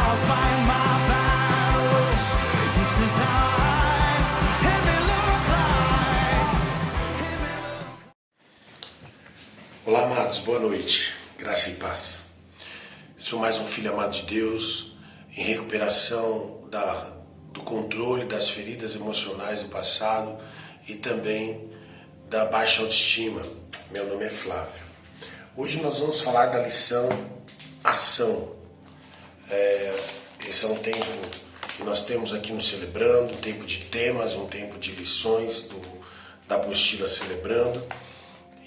I'll fight my battles. This is how I hear me look like. Olá, amados, boa noite, graça e paz. Sou mais um filho amado de Deus, em recuperação do controle das feridas emocionais do passado e também da baixa autoestima. Meu nome é Flávio. Hoje nós vamos falar da lição Ação. Esse é um tempo que nós temos aqui no Celebrando, um tempo de temas, um tempo de lições da apostila Celebrando.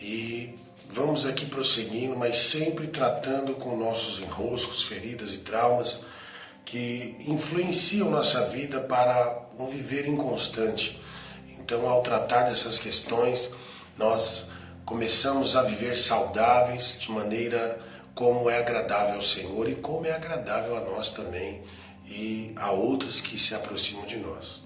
E vamos aqui prosseguindo, mas sempre tratando com nossos enroscos, feridas e traumas que influenciam nossa vida para um viver inconstante. Então, ao tratar dessas questões, nós começamos a viver saudáveis de maneira como é agradável ao Senhor e como é agradável a nós também e a outros que se aproximam de nós.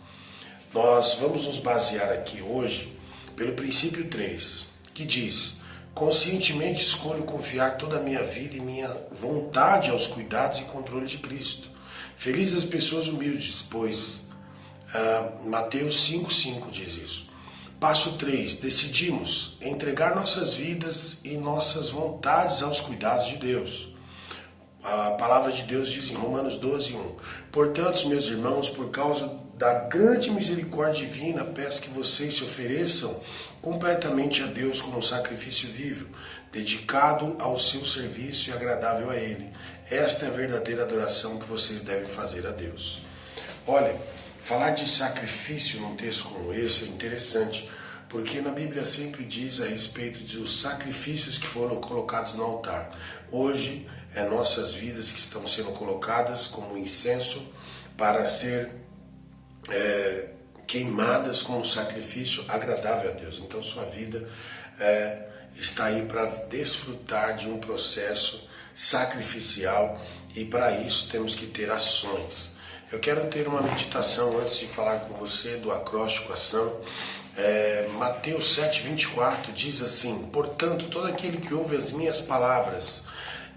Nós vamos nos basear aqui hoje pelo princípio 3, que diz: conscientemente escolho confiar toda a minha vida e minha vontade aos cuidados e controle de Cristo. Felizes as pessoas humildes, pois Mateus 5,5 diz isso. Passo 3. Decidimos entregar nossas vidas e nossas vontades aos cuidados de Deus. A palavra de Deus diz em Romanos 12:1: portanto, meus irmãos, por causa da grande misericórdia divina, peço que vocês se ofereçam completamente a Deus como um sacrifício vivo, dedicado ao seu serviço e agradável a Ele. Esta é a verdadeira adoração que vocês devem fazer a Deus. Olha, falar de sacrifício num texto como esse é interessante, porque na Bíblia sempre diz a respeito dos sacrifícios que foram colocados no altar. Hoje é nossas vidas que estão sendo colocadas como incenso para ser queimadas como um sacrifício agradável a Deus. Então sua vida está aí para desfrutar de um processo sacrificial e para isso temos que ter ações. Eu quero ter uma meditação antes de falar com você do acróstico ação. Mateus 7,24 diz assim: portanto, todo aquele que ouve as minhas palavras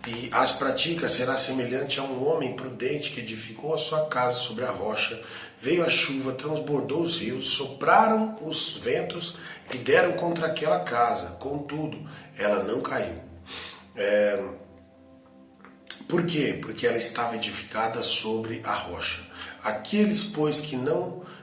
e as pratica será semelhante a um homem prudente que edificou a sua casa sobre a rocha. Veio a chuva, transbordou os rios, sopraram os ventos e deram contra aquela casa. Contudo, ela não caiu. Por quê? Porque ela estava edificada sobre a rocha. Aqueles, pois,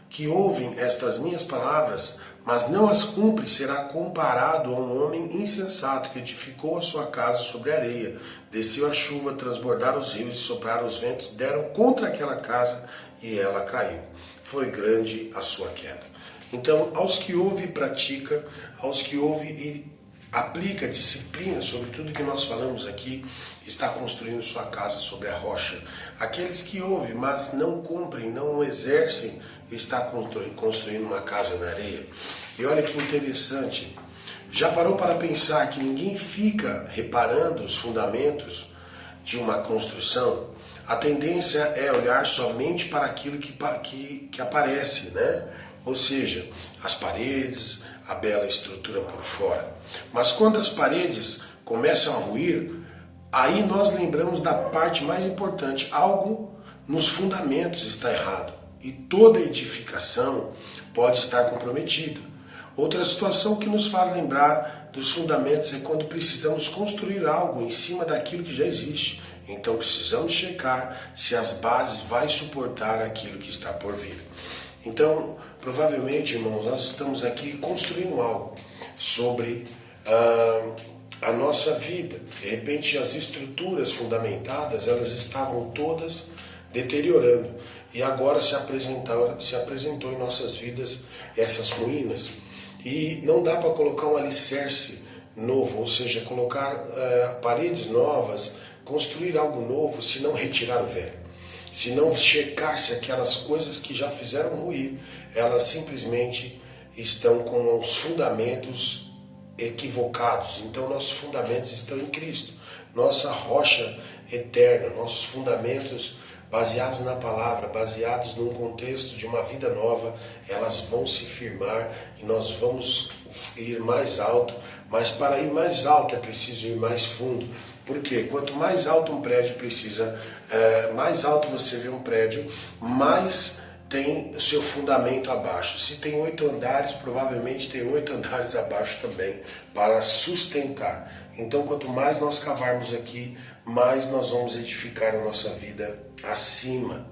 que ouvem estas minhas palavras, mas não as cumpre, será comparado a um homem insensato que edificou a sua casa sobre a areia. Desceu a chuva, transbordaram os rios e sopraram os ventos, deram contra aquela casa e ela caiu. Foi grande a sua queda. Então, aos que ouvem e praticam, aos que ouvem e aplica disciplina sobre tudo que nós falamos aqui, está construindo sua casa sobre a rocha. Aqueles que ouvem, mas não cumprem, não exercem, está construindo uma casa na areia. E olha que interessante, já parou para pensar que ninguém fica reparando os fundamentos de uma construção? A tendência é olhar somente para aquilo que aparece, né? Ou seja, as paredes, a bela estrutura por fora. Mas quando as paredes começam a ruir, aí nós lembramos da parte mais importante. Algo nos fundamentos está errado e toda edificação pode estar comprometida. Outra situação que nos faz lembrar dos fundamentos é quando precisamos construir algo em cima daquilo que já existe. Então precisamos checar se as bases vão suportar aquilo que está por vir. Então, provavelmente, irmãos, nós estamos aqui construindo algo sobre a nossa vida. De repente, as estruturas fundamentadas, elas estavam todas deteriorando. E agora se apresentou em nossas vidas essas ruínas. E não dá para colocar um alicerce novo, ou seja, colocar paredes novas, construir algo novo, se não retirar o velho. Se não checar se aquelas coisas que já fizeram ruir, elas simplesmente estão com os fundamentos equivocados. Então nossos fundamentos estão em Cristo, nossa rocha eterna, nossos fundamentos baseados na palavra, baseados num contexto de uma vida nova, elas vão se firmar e nós vamos ir mais alto, mas para ir mais alto é preciso ir mais fundo, Porque quanto mais alto um prédio precisa, mais alto você vê um prédio, mais tem o seu fundamento abaixo. Se tem 8 andares, provavelmente tem 8 andares abaixo também para sustentar. Então, quanto mais nós cavarmos aqui, mais nós vamos edificar a nossa vida acima.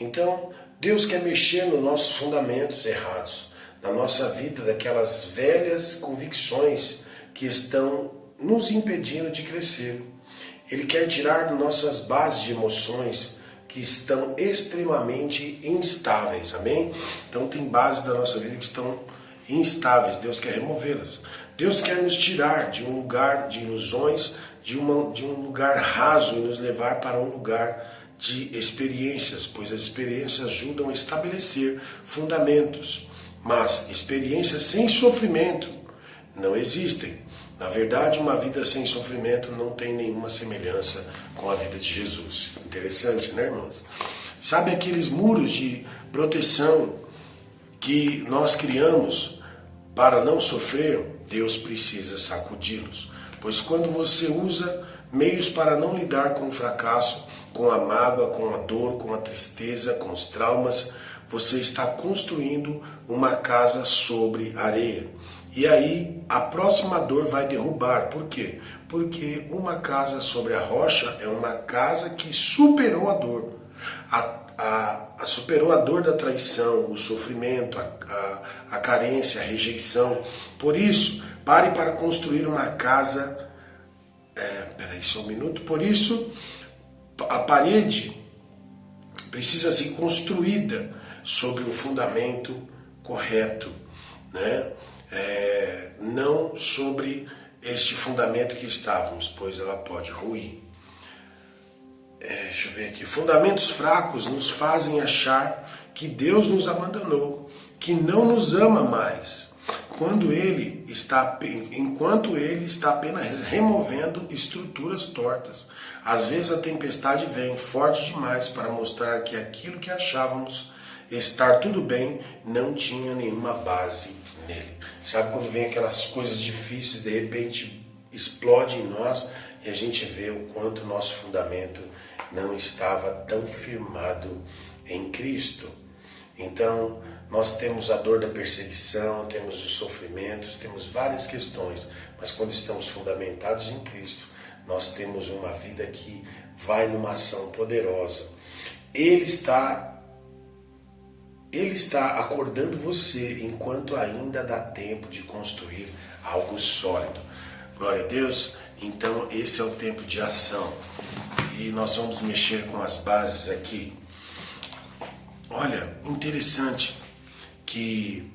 Então, Deus quer mexer nos nossos fundamentos errados, na nossa vida, daquelas velhas convicções que estão nos impedindo de crescer. Ele quer tirar de nossas bases de emoções que estão extremamente instáveis, amém? Então tem bases da nossa vida que estão instáveis, Deus quer removê-las. Deus quer nos tirar de um lugar de ilusões, de um lugar raso e nos levar para um lugar de experiências, pois as experiências ajudam a estabelecer fundamentos, mas experiências sem sofrimento não existem. Na verdade, uma vida sem sofrimento não tem nenhuma semelhança com a vida de Jesus. Interessante, né, irmãos? Sabe aqueles muros de proteção que nós criamos para não sofrer? Deus precisa sacudi-los. Pois quando você usa meios para não lidar com o fracasso, com a mágoa, com a dor, com a tristeza, com os traumas, você está construindo uma casa sobre areia. E aí a próxima dor vai derrubar. Por quê? Porque uma casa sobre a rocha é uma casa que superou a dor. Superou a dor da traição, o sofrimento, a carência, a rejeição. Por isso, pare para construir uma casa. Peraí só um minuto. Por isso, a parede precisa ser construída sobre um fundamento correto, né? Não sobre este fundamento que estávamos, pois ela pode ruir. Deixa eu ver aqui. Fundamentos fracos nos fazem achar que Deus nos abandonou, que não nos ama mais, enquanto Ele está apenas removendo estruturas tortas. Às vezes a tempestade vem forte demais para mostrar que aquilo que achávamos estar tudo bem não tinha nenhuma base nele. Sabe quando vem aquelas coisas difíceis, de repente explode em nós e a gente vê o quanto o nosso fundamento não estava tão firmado em Cristo. Então, nós temos a dor da perseguição, temos os sofrimentos, temos várias questões, mas quando estamos fundamentados em Cristo, nós temos uma vida que vai numa ação poderosa. Ele está acordando você enquanto ainda dá tempo de construir algo sólido. Glória a Deus. Então esse é o tempo de ação. E nós vamos mexer com as bases aqui. Olha, interessante que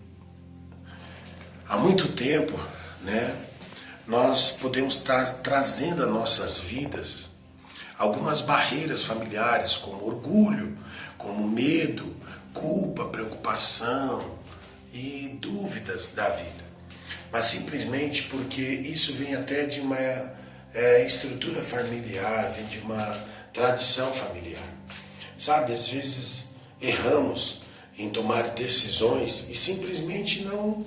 há muito tempo, né, nós podemos estar trazendo a nossas vidas algumas barreiras familiares, como orgulho, como medo, culpa, preocupação e dúvidas da vida. Mas simplesmente porque isso vem até de uma estrutura familiar, vem de uma tradição familiar. Sabe, às vezes erramos em tomar decisões e simplesmente não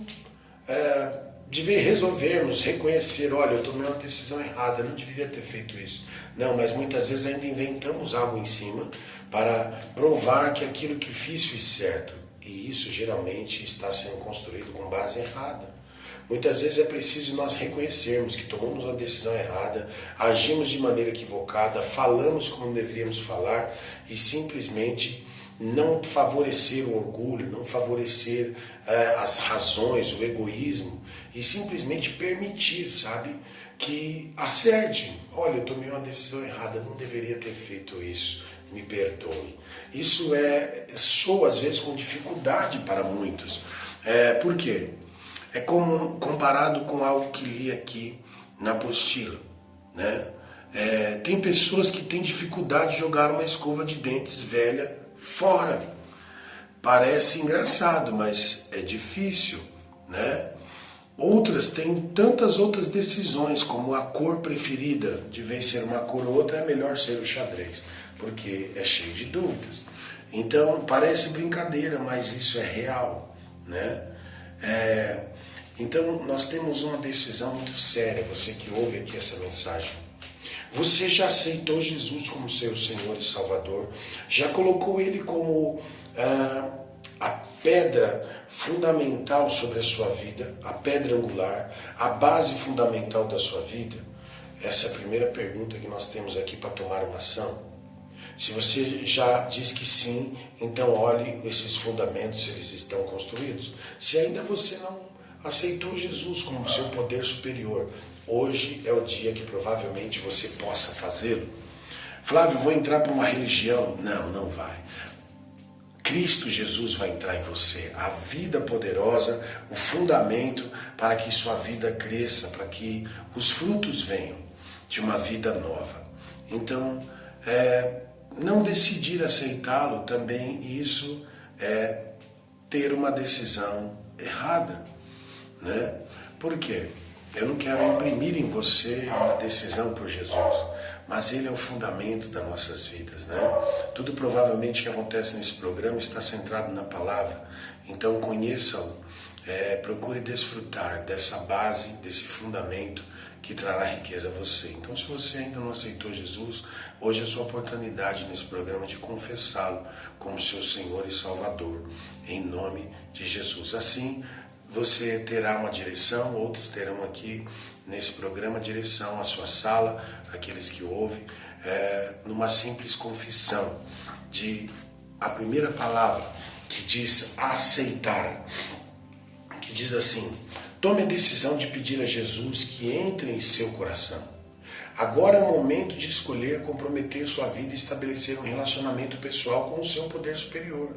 resolvermos, reconhecer, olha, eu tomei uma decisão errada, eu não deveria ter feito isso. Não, mas muitas vezes ainda inventamos algo em cima para provar que aquilo que fiz certo. E isso geralmente está sendo construído com base errada. Muitas vezes é preciso nós reconhecermos que tomamos uma decisão errada, agimos de maneira equivocada, falamos como deveríamos falar e simplesmente não favorecer o orgulho, não favorecer as razões, o egoísmo e simplesmente permitir, sabe, que acerte. Olha, eu tomei uma decisão errada, não deveria ter feito isso, me perdoe. Isso soa às vezes com dificuldade para muitos. Por quê? É como comparado com algo que li aqui na apostila, né? Tem pessoas que têm dificuldade de jogar uma escova de dentes velha fora. Parece engraçado, mas é difícil, né? Outras têm tantas outras decisões, como a cor preferida, de vez ser uma cor ou outra, é melhor ser o xadrez, porque é cheio de dúvidas. Então, parece brincadeira, mas isso é real, né? Então, nós temos uma decisão muito séria, você que ouve aqui essa mensagem. Você já aceitou Jesus como seu Senhor e Salvador? Já colocou Ele como a pedra fundamental sobre a sua vida, a pedra angular, a base fundamental da sua vida? Essa é a primeira pergunta que nós temos aqui para tomar uma ação. Se você já diz que sim, então olhe esses fundamentos, se eles estão construídos. Se ainda você não aceitou Jesus como seu poder superior, hoje é o dia que provavelmente você possa fazê-lo. Flávio, vou entrar para uma religião? Não, não vai. Cristo Jesus vai entrar em você, a vida poderosa, o fundamento para que sua vida cresça, para que os frutos venham de uma vida nova. Então, não decidir aceitá-lo também, isso é ter uma decisão errada, né? Por quê? Eu não quero imprimir em você uma decisão por Jesus, mas Ele é o fundamento das nossas vidas, né? Tudo provavelmente que acontece nesse programa está centrado na palavra, então conheça-o, procure desfrutar dessa base, desse fundamento que trará riqueza a você. Então, se você ainda não aceitou Jesus, hoje é a sua oportunidade nesse programa de confessá-lo como seu Senhor e Salvador, em nome de Jesus. Assim, você terá uma direção, outros terão aqui nesse programa direção à sua sala, aqueles que ouvem, numa simples confissão de a primeira palavra que diz aceitar, que diz assim: tome a decisão de pedir a Jesus que entre em seu coração. Agora é o momento de escolher comprometer sua vida e estabelecer um relacionamento pessoal com o seu poder superior,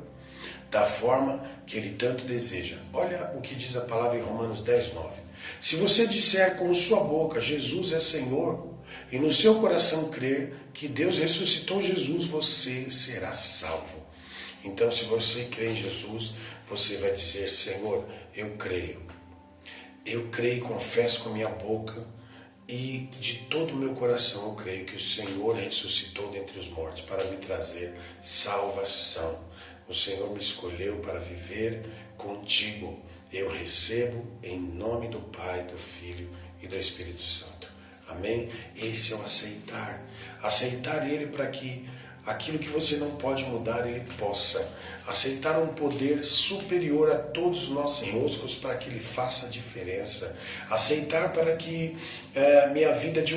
da forma que Ele tanto deseja. Olha o que diz a palavra em Romanos 10:9. Se você disser com sua boca Jesus é Senhor e no seu coração crer que Deus ressuscitou Jesus, você será salvo. Então, se você crê em Jesus, você vai dizer: Senhor, eu creio. Eu creio e confesso com a minha boca e de todo o meu coração eu creio que o Senhor ressuscitou dentre os mortos para me trazer salvação. O Senhor me escolheu para viver contigo. Eu recebo em nome do Pai, do Filho e do Espírito Santo. Amém? Esse é o aceitar. Aceitar Ele para que aquilo que você não pode mudar, Ele possa. Aceitar um poder superior a todos os nossos enroscos para que Ele faça diferença. Aceitar para que minha vida de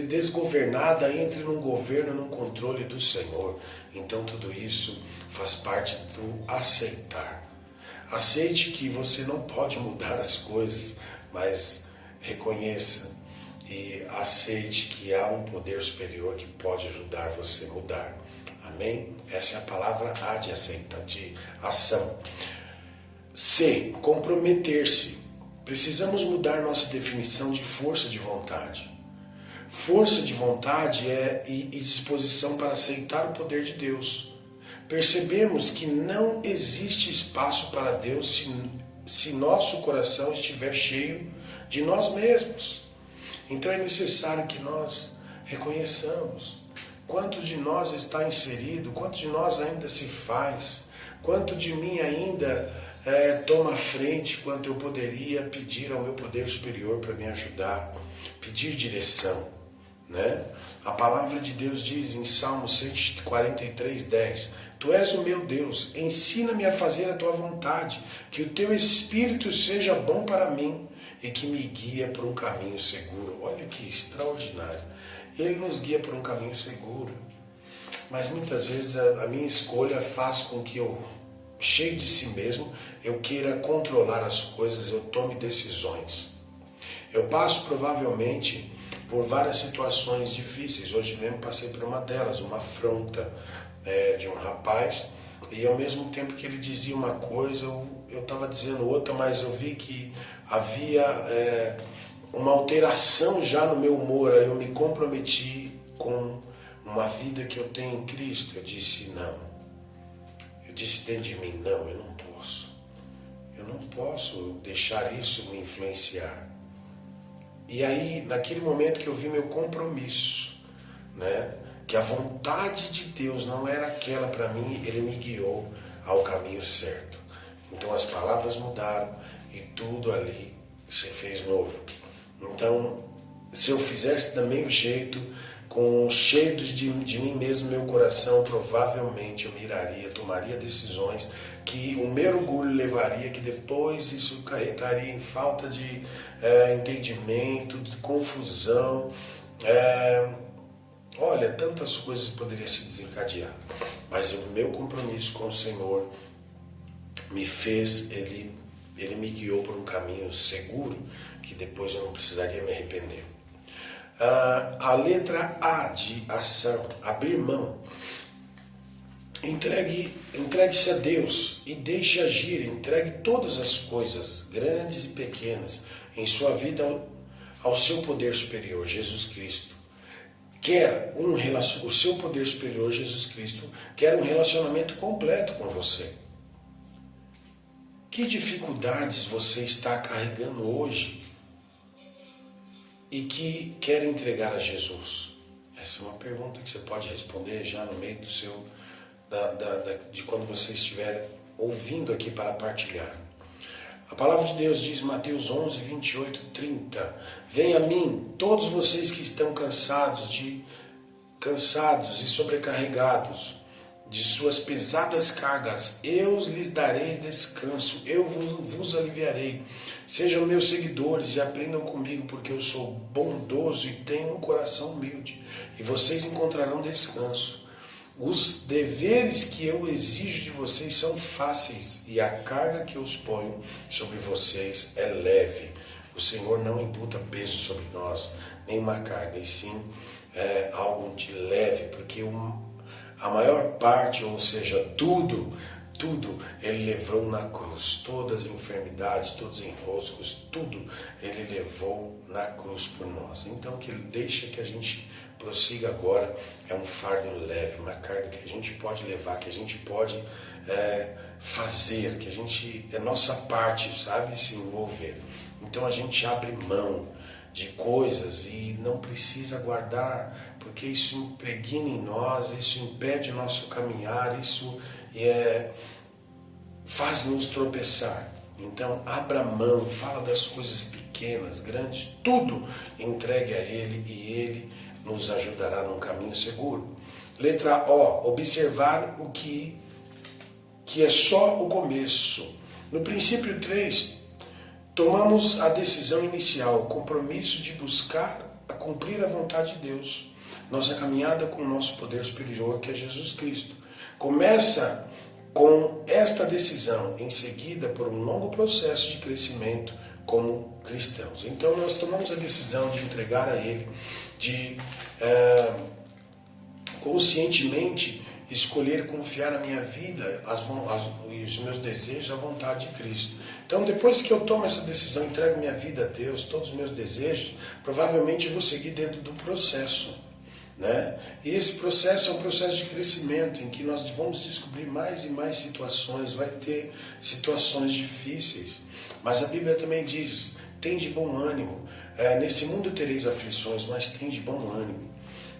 desgovernada entre num governo, num controle do Senhor. Então tudo isso faz parte do aceitar. Aceite que você não pode mudar as coisas, mas reconheça e aceite que há um poder superior que pode ajudar você a mudar. Amém? Essa é a palavra A de aceitar, de ação. C, comprometer-se. Precisamos mudar nossa definição de força de vontade. Força de vontade e disposição para aceitar o poder de Deus. Percebemos que não existe espaço para Deus se nosso coração estiver cheio de nós mesmos. Então é necessário que nós reconheçamos quanto de nós está inserido, quanto de nós ainda se faz, quanto de mim ainda toma frente, quanto eu poderia pedir ao meu poder superior para me ajudar, pedir direção, né? A palavra de Deus diz em Salmo 143:10: Tu és o meu Deus, ensina-me a fazer a tua vontade, que o teu Espírito seja bom para mim e que me guia por um caminho seguro. Olha que extraordinário. Ele nos guia por um caminho seguro. Mas muitas vezes a minha escolha faz com que eu, cheio de si mesmo, eu queira controlar as coisas, eu tome decisões. Eu passo provavelmente por várias situações difíceis. Hoje mesmo passei por uma delas, uma afronta de um rapaz, e ao mesmo tempo que ele dizia uma coisa, eu estava dizendo outra, mas eu vi que havia uma alteração já no meu humor. Aí eu me comprometi com uma vida que eu tenho em Cristo. Eu disse não. Eu disse dentro de mim: não, eu não posso. Eu não posso deixar isso me influenciar. E aí, naquele momento que eu vi meu compromisso, né, que a vontade de Deus não era aquela para mim, Ele me guiou ao caminho certo. Então as palavras mudaram e tudo ali se fez novo. Então, se eu fizesse do mesmo jeito, cheio de mim mesmo, meu coração, provavelmente eu miraria, tomaria decisões que o meu orgulho levaria, que depois isso carregaria em falta de entendimento, de confusão. Olha, tantas coisas poderiam se desencadear, mas o meu compromisso com o Senhor me fez, ele me guiou por um caminho seguro, que depois eu não precisaria me arrepender. A letra A de ação, abrir mão. Entregue-se a Deus e deixe agir, entregue todas as coisas, grandes e pequenas, em sua vida ao seu poder superior, Jesus Cristo. O seu poder superior, Jesus Cristo, quer um relacionamento completo com você. Que dificuldades você está carregando hoje e que quer entregar a Jesus? Essa é uma pergunta que você pode responder já no meio de quando você estiver ouvindo aqui para partilhar. A palavra de Deus diz, Mateus 11, 28, 30, venha a mim, todos vocês que estão cansados e sobrecarregados de suas pesadas cargas, eu lhes darei descanso, eu vos aliviarei. Sejam meus seguidores e aprendam comigo, porque eu sou bondoso e tenho um coração humilde, e vocês encontrarão descanso. Os deveres que eu exijo de vocês são fáceis, e a carga que eu ponho sobre vocês é leve. O Senhor não imputa peso sobre nós, nenhuma carga, e sim algo de leve, porque a maior parte, ou seja, tudo Ele levou na cruz. Todas as enfermidades, todos os enroscos, tudo Ele levou na cruz por nós. Então, que Ele deixa que a gente prossiga agora, é um fardo leve, uma carga que a gente pode levar, que a gente pode fazer, que a gente, é nossa parte, sabe, se envolver. Então, a gente abre mão de coisas e não precisa guardar, porque isso impregna em nós, isso impede o nosso caminhar, isso faz-nos tropeçar. Então abra mão, fala das coisas pequenas, grandes, tudo entregue a Ele e Ele nos ajudará num caminho seguro. Letra O, observar o que é só o começo. No princípio 3, tomamos a decisão inicial, o compromisso de buscar a cumprir a vontade de Deus. Nossa caminhada com o nosso poder superior, que é Jesus Cristo. Começa com esta decisão, em seguida por um longo processo de crescimento como cristãos. Então nós tomamos a decisão de entregar a Ele, de conscientemente escolher confiar a minha vida e os meus desejos à vontade de Cristo. Então, depois que eu tomo essa decisão, entrego minha vida a Deus, todos os meus desejos, provavelmente eu vou seguir dentro do processo, né? E esse processo é um processo de crescimento, em que nós vamos descobrir mais e mais situações, vai ter situações difíceis, mas a Bíblia também diz, tem de bom ânimo, nesse mundo tereis aflições, mas tem de bom ânimo.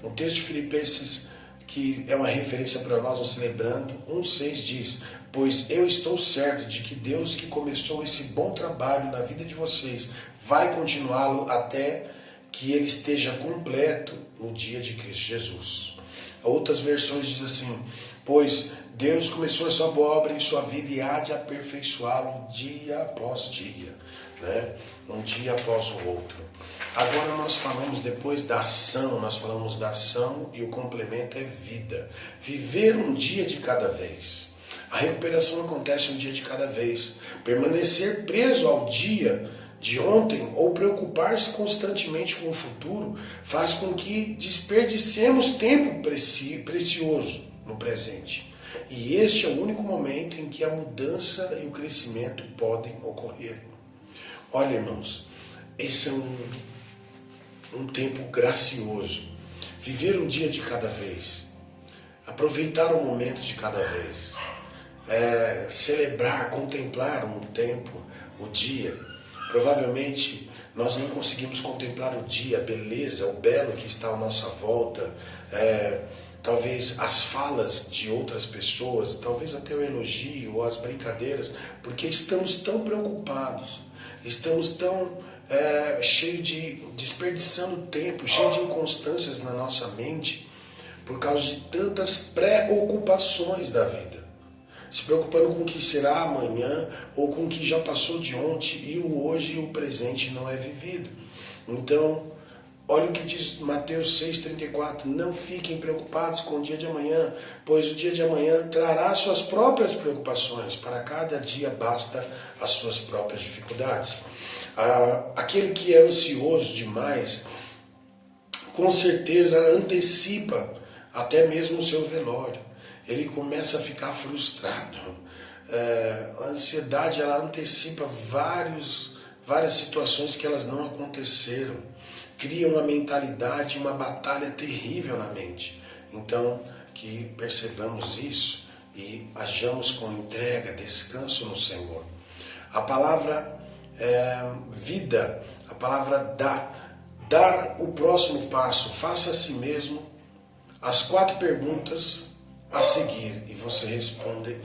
No texto de Filipenses, que é uma referência para nós celebrando, 1,6 diz, pois eu estou certo de que Deus que começou esse bom trabalho na vida de vocês, vai continuá-lo até que ele esteja completo no dia de Cristo Jesus. Outras versões dizem assim, pois Deus começou essa boa obra em sua vida e há de aperfeiçoá-lo dia após dia, né? Um dia após o outro. Agora nós falamos depois da ação, nós falamos da ação e o complemento é vida. Viver um dia de cada vez. A recuperação acontece um dia de cada vez. Permanecer preso ao dia de ontem ou preocupar-se constantemente com o futuro faz com que desperdicemos tempo precioso no presente. E este é o único momento em que a mudança e o crescimento podem ocorrer. Olha, irmãos, esse é um tempo gracioso. Viver um dia de cada vez. Aproveitar o momento de cada vez. Celebrar, contemplar um tempo, o dia. Provavelmente nós não conseguimos contemplar o dia, a beleza, o belo que está à nossa volta, talvez as falas de outras pessoas, talvez até o elogio ou as brincadeiras, porque estamos tão preocupados, estamos tão cheio de desperdiçando tempo, cheio de inconstâncias na nossa mente, por causa de tantas preocupações da vida. Se preocupando com o que será amanhã, ou com o que já passou de ontem, e o hoje e o presente não é vivido. Então, olha o que diz Mateus 6,34, não fiquem preocupados com o dia de amanhã, pois o dia de amanhã trará suas próprias preocupações, para cada dia basta as suas próprias dificuldades. Aquele que é ansioso demais, com certeza antecipa até mesmo o seu velório. Ele começa a ficar frustrado. A ansiedade, ela antecipa várias situações que elas não aconteceram. Cria uma mentalidade, uma batalha terrível na mente. Então, que percebamos isso e hajamos com entrega, descanso no Senhor. A palavra vida, a palavra dar o próximo passo, faça a si mesmo as 4 perguntas a seguir e você responde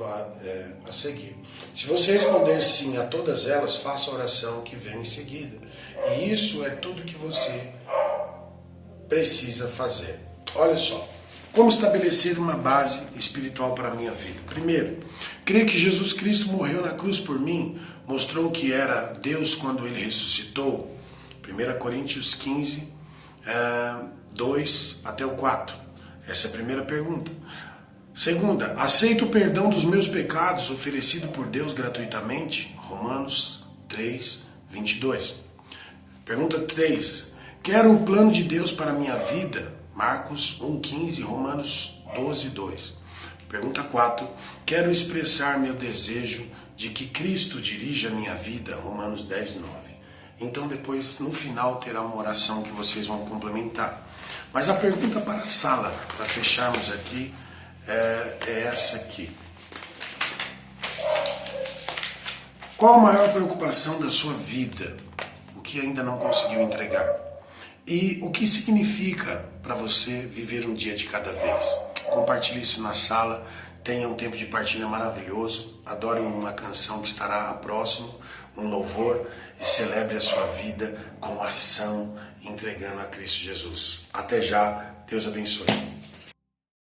a seguir. Se você responder sim a todas elas, faça a oração que vem em seguida. E isso é tudo que você precisa fazer. Olha só, como estabelecer uma base espiritual para a minha vida? Primeiro, creio que Jesus Cristo morreu na cruz por mim, mostrou que era Deus quando Ele ressuscitou. 1 Coríntios 15, 2 até o 4. Essa é a primeira pergunta. Segunda, aceito o perdão dos meus pecados oferecido por Deus gratuitamente? Romanos 3, 22. Pergunta 3, quero o plano de Deus para a minha vida? Marcos 1,15, Romanos 12, 2. Pergunta 4, quero expressar meu desejo de que Cristo dirija a minha vida? Romanos 10, 9. Então depois, no final, terá uma oração que vocês vão complementar. Mas a pergunta para a sala, para fecharmos aqui, é essa aqui. Qual a maior preocupação da sua vida? O que ainda não conseguiu entregar? E o que significa para você viver um dia de cada vez? Compartilhe isso na sala, tenha um tempo de partilha maravilhoso, adore uma canção que estará próximo, um louvor, e celebre a sua vida com ação, entregando a Cristo Jesus. Até já, Deus abençoe.